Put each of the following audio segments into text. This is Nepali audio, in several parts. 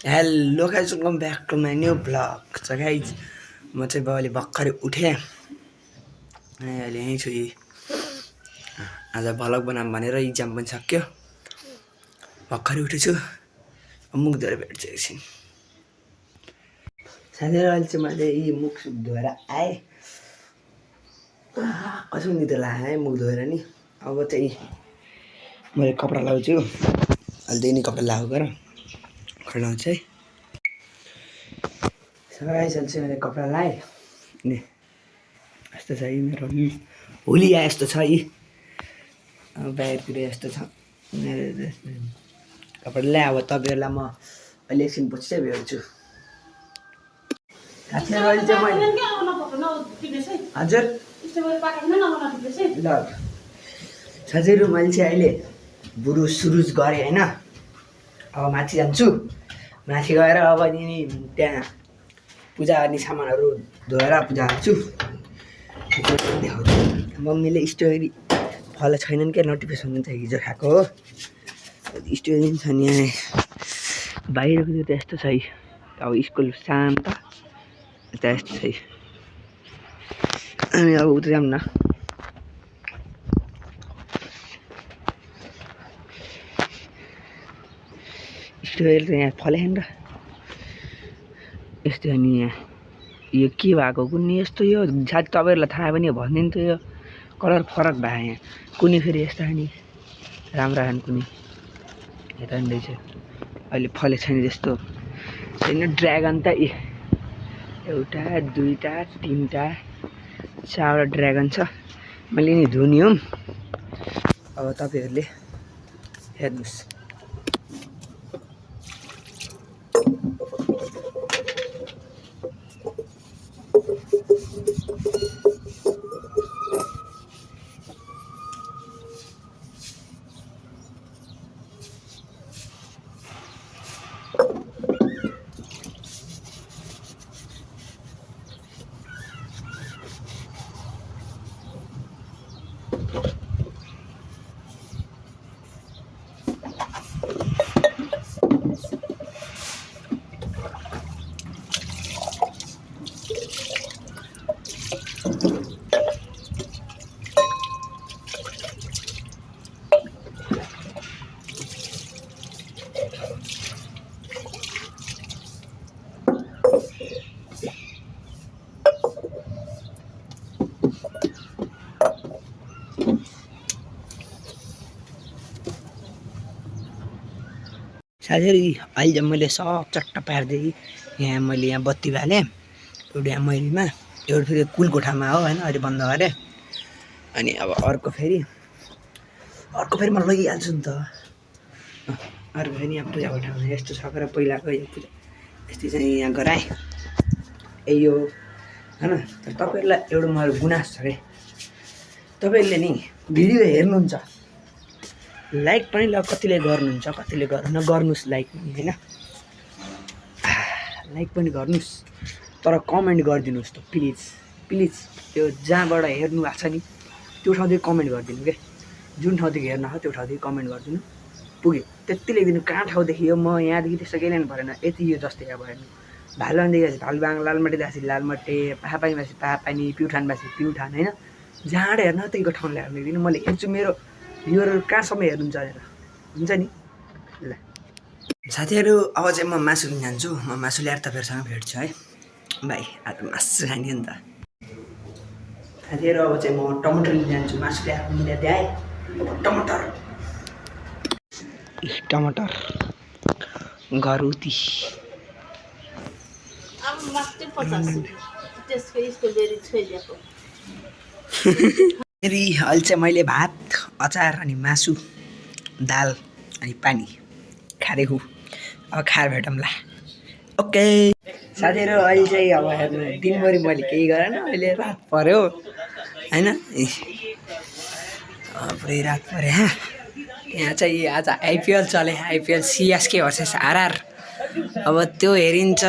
Hello guys welcome back to my new blog. छ गाइज म चाहिँ बाबाले भर्खरै उठेँ अहिले यहीँ छु। आज भ्लग बनाऊँ भनेर इक्जाम पनि सक्यो, भर्खरै उठेछु। मुख धोएर भेट्छु एकछिन। साथीहरू अहिले चाहिँ मैले यी मुख सुख धोएर आएँ। कसो निद्रा लाग्यो है मुख धोएर नि। अब चाहिँ मैले कपडा लाउँछु, अहिले त्यही नै कपडा लगाएको गर खडाउँछु है। गाइस अहिले चाहिँ मैले कपडा लगाएँ नि, यस्तो छ यी मेरो होली आए यस्तो छ यी। अब बाहिरतिर यस्तो छ मेरो कपडा ल्याए। अब तपाईँहरूलाई म अहिले एकछिन पछि चाहिँ भेट्छु। साथीहरू अहिले चाहिँ मैले हजुर ल साथीहरू मैले चाहिँ अहिले बुरुस सुरुज गरेँ होइन। अब माथि जान्छु, माथि गएर अब नि त्यहाँ पूजा गर्ने सामानहरू धोएर पूजा गर्छु। मम्मीले स्टोरी फलो छैनन् क्या, नोटिफिकेसन हुन्छ हिजो खाएको हो। स्टोरी पनि छ नि यहाँ बाहिरको त्यो त यस्तो छ है। अब स्कुल शान्त यता यस्तो छ। अनि अब उता जाऊँ न। स्टोरी त यहाँ फलेन र यस्तो अनि यहाँ यो के भएको कुनै यस्तो यो सायद तपाईँहरूलाई थाहा पनि भनिदिनु त। यो कलर फरक भयो यहाँ, कुनै फेरि यस्तो नि राम्रो खाने कुनै यता नि रहेछ। अहिले फले छैन त्यस्तो छैन। ड्र्यागन त एउटा दुईवटा तिनवटा चारवटा ड्र्यागन छ। मैले नि धुनी हुँ। अब तपाईँहरूले हेर्नुहोस्। साथीहरू अहिले चाहिँ मैले सब चट्ट पारिदिएँ। यहाँ मैले यहाँ बत्ती बालेँ एउटा यहाँ मैलीमा, एउटा फेरि कुल कोठामा हो होइन, अहिले बन्द गरेँ। अनि अब अर्को फेरि म लगिहाल्छु नि त। अर्को फेरि यहाँ पूजा कोठामा यस्तो छ र पहिलाको यो पूजा यस्तै चाहिँ यहाँ गराएँ यो होइन। तर तपाईँहरूलाई एउटा मेरो गुनासो छ अरे, तपाईँहरूले नि भिडियो हेर्नुहुन्छ, लाइक पनि ल कतिले गर्नुहुन्छ कतिले गर्नु गर्नुहोस् लाइक पनि होइन, लाइक पनि गर्नुहोस् तर कमेन्ट गरिदिनुहोस् त प्लिज प्लिज। त्यो जहाँबाट हेर्नु भएको छ नि त्यो ठाउँदेखि कमेन्ट गरिदिनु क्या। जुन ठाउँदेखि हेर्नु छ त्यो ठाउँदेखि कमेन्ट गरिदिनु पुग्यो। त्यति लेखिदिनु कहाँ ठाउँदेखि हो। म यहाँदेखि त्यस्तो केही ल्याउनु परेन, यति यो जस्तै अब हेर्नु। भालुवानदेखि आएपछि भालुबाङ, लालमाटी दासी लालमाटे, पाहापानीमासी पाहापानी, प्युठानमासी प्युठान होइन। जहाँबाट हेर्नु त्यहीको ठाउँ ल्याएर लेखिदिनु, मैले हेर्छु मेरो भ्युहरू कहाँसम्म हेर्नुहुन्छ भनेर हुन्छ नि। ल साथीहरू अब चाहिँ म मासु लिन जान्छु। म मासु ल्याएर तपाईँहरूसँग भेट्छु है भाइ। आज मासु खाने नि त साथीहरू। अब चाहिँ म टमाटर लिन जान्छु, मासु ल्याएर मिलेर ल्याएँ। टमाटर घरुती फेरि अहिले चाहिँ मैले भात अचार अनि मासु दाल अनि पानी खाएको। अब खाएर भेटौँला। ओके साथीहरू अहिले चाहिँ अब हेर्नु दिनभरि मैले केही गरेन, अहिले रात पऱ्यो होइन। पुरै रात पऱ्यो। यहाँ चाहिँ आज आइपिएल चले, आइपिएल सिएसके भर्सेस आरआर। अब त्यो हेरिन्छ,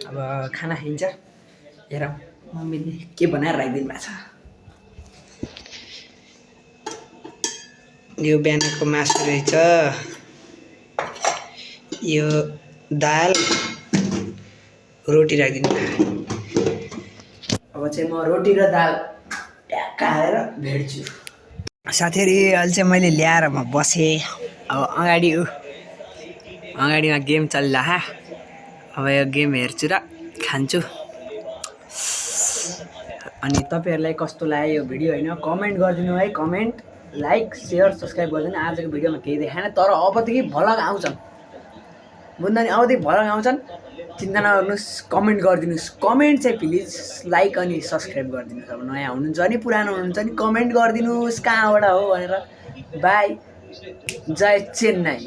अब खाना खाइन्छ। हेर मम्मीले के बनाएर राखिदिनु भएको छ। यो बिहानको मासु रहेछ, यो दाल रोटी राखिदिनु। अब चाहिँ म रोटी र दाल ट्याक्क हालेर भेट्छु। साथीहरू अहिले चाहिँ मैले ल्याएर म बसेँ। अब अगाडिमा गेम चलिरह। अब यो गेम हेर्छु र खान्छु। अनि तपाईँहरूलाई कस्तो लाग्यो यो भिडियो होइन कमेन्ट गरिदिनु है। कमेन्ट लाइक सेयर सब्सक्राइब गरिदिनु। आजको भिडियोमा केही देखाएन तर अबदेखि भ्लग आउँछन्। बुझ्दा नि अबदेखि भ्लग आउँछन्। चिन्ता नगर्नुहोस्। कमेन्ट गरिदिनुहोस्। कमेन्ट चाहिँ प्लिज लाइक अनि सब्सक्राइब गरिदिनुहोस्। अब नयाँ हुनुहुन्छ नि पुरानो हुनुहुन्छ नि कमेन्ट गरिदिनुहोस् कहाँबाट हो भनेर। बाई। जय चेन्नई।